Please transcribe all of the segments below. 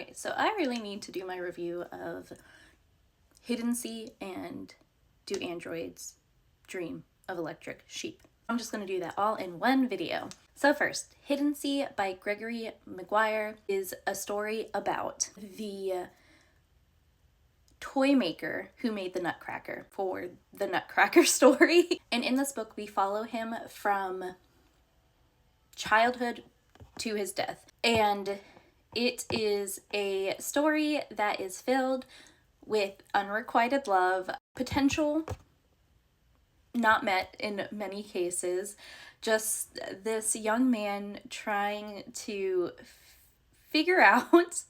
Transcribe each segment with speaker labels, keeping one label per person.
Speaker 1: Okay, so I really need to do my review of Hiddensee and Do Androids Dream of Electric Sheep. I'm just going to do that all in one video. So first, Hiddensee by Gregory Maguire is a story about the toy maker who made the Nutcracker for the Nutcracker story. And in this book, we follow him from childhood to his death. And it is a story that is filled with unrequited love, potential not met in many cases, just this young man trying to figure out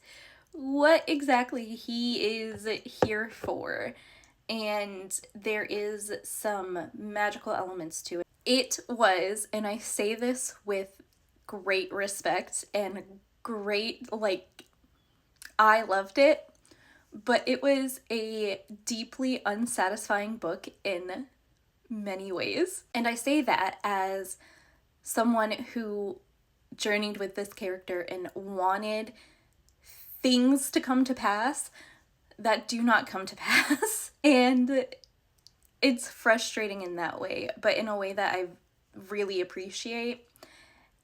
Speaker 1: what exactly he is here for. And there is some magical elements to it. It was, and I say this with great respect and great, I loved it, but it was a deeply unsatisfying book in many ways. And I say that as someone who journeyed with this character and wanted things to come to pass that do not come to pass. And it's frustrating in that way, but in a way that I really appreciate.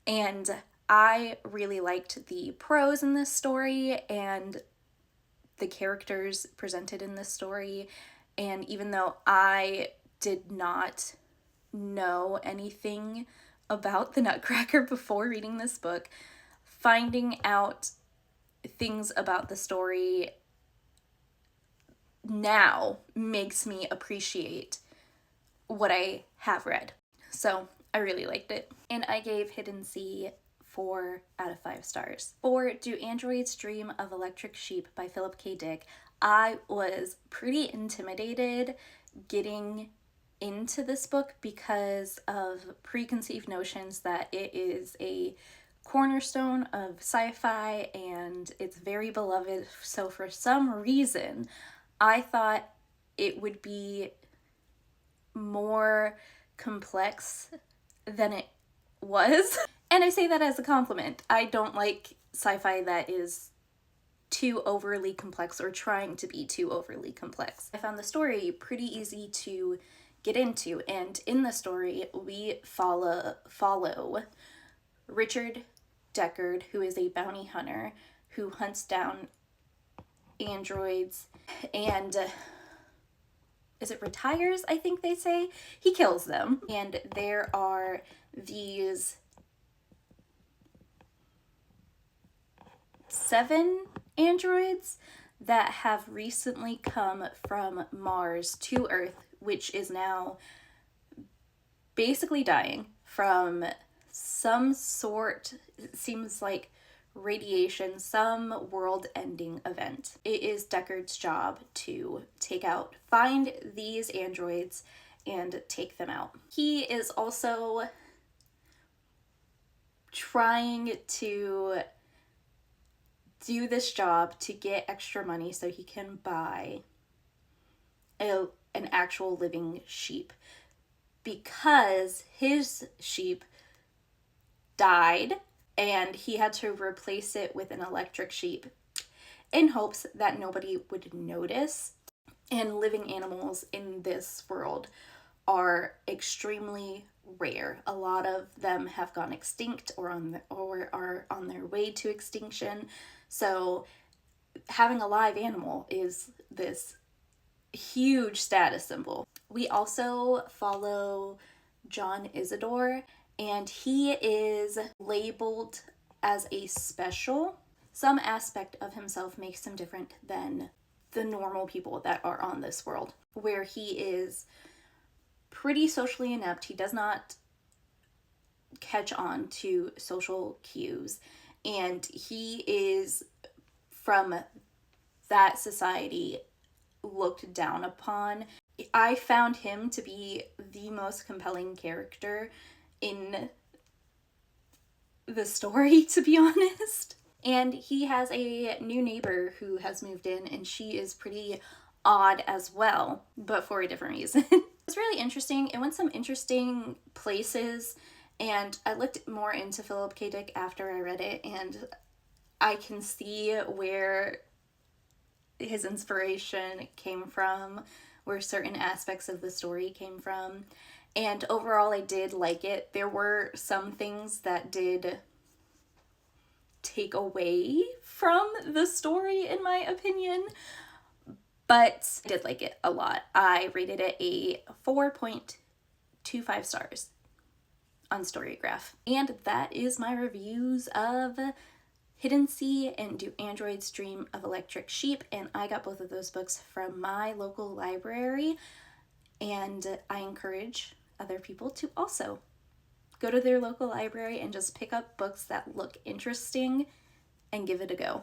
Speaker 1: And I really liked the prose in this story and the characters presented in this story. And even though I did not know anything about the Nutcracker before reading this book, finding out things about the story now makes me appreciate what I have read. So I really liked it. And I gave Hiddensee 4 out of 5 stars. For Do Androids Dream of Electric Sheep by Philip K. Dick, I was pretty intimidated getting into this book because of preconceived notions that it is a cornerstone of sci-fi and it's very beloved. So for some reason, I thought it would be more complex than it was. And I say that as a compliment. I don't like sci-fi that is too overly complex or trying to be too overly complex. I found the story pretty easy to get into, and in the story we follow Richard Deckard, who is a bounty hunter who hunts down androids and is it retires, I think they say? He kills them. And there are these 7 androids that have recently come from Mars to Earth, which is now basically dying from some sort, it seems like radiation, some world-ending event. It is Deckard's job to find these androids and take them out. He is also trying to do this job to get extra money so he can buy an actual living sheep, because his sheep died and he had to replace it with an electric sheep in hopes that nobody would notice. And living animals in this world are extremely rare. A lot of them have gone extinct or are on their way to extinction. So having a live animal is this huge status symbol. We also follow John Isidore, and he is labeled as a special. Some aspect of himself makes him different than the normal people that are on this world, where he is pretty socially inept. He does not catch on to social cues, and he is, from that society, looked down upon. I found him to be the most compelling character in the story, to be honest. And he has a new neighbor who has moved in, and she is pretty odd as well, but for a different reason. It's really interesting. It went some interesting places, and I looked more into Philip K. Dick after I read it, and I can see where his inspiration came from, where certain aspects of the story came from. And overall, I did like it. There were some things that did take away from the story, in my opinion, but I did like it a lot. I rated it a 4.25 stars on Storygraph. And that is my reviews of Hiddensee and Do Androids Dream of Electric Sheep, and I got both of those books from my local library, and I encourage other people to also go to their local library and just pick up books that look interesting and give it a go.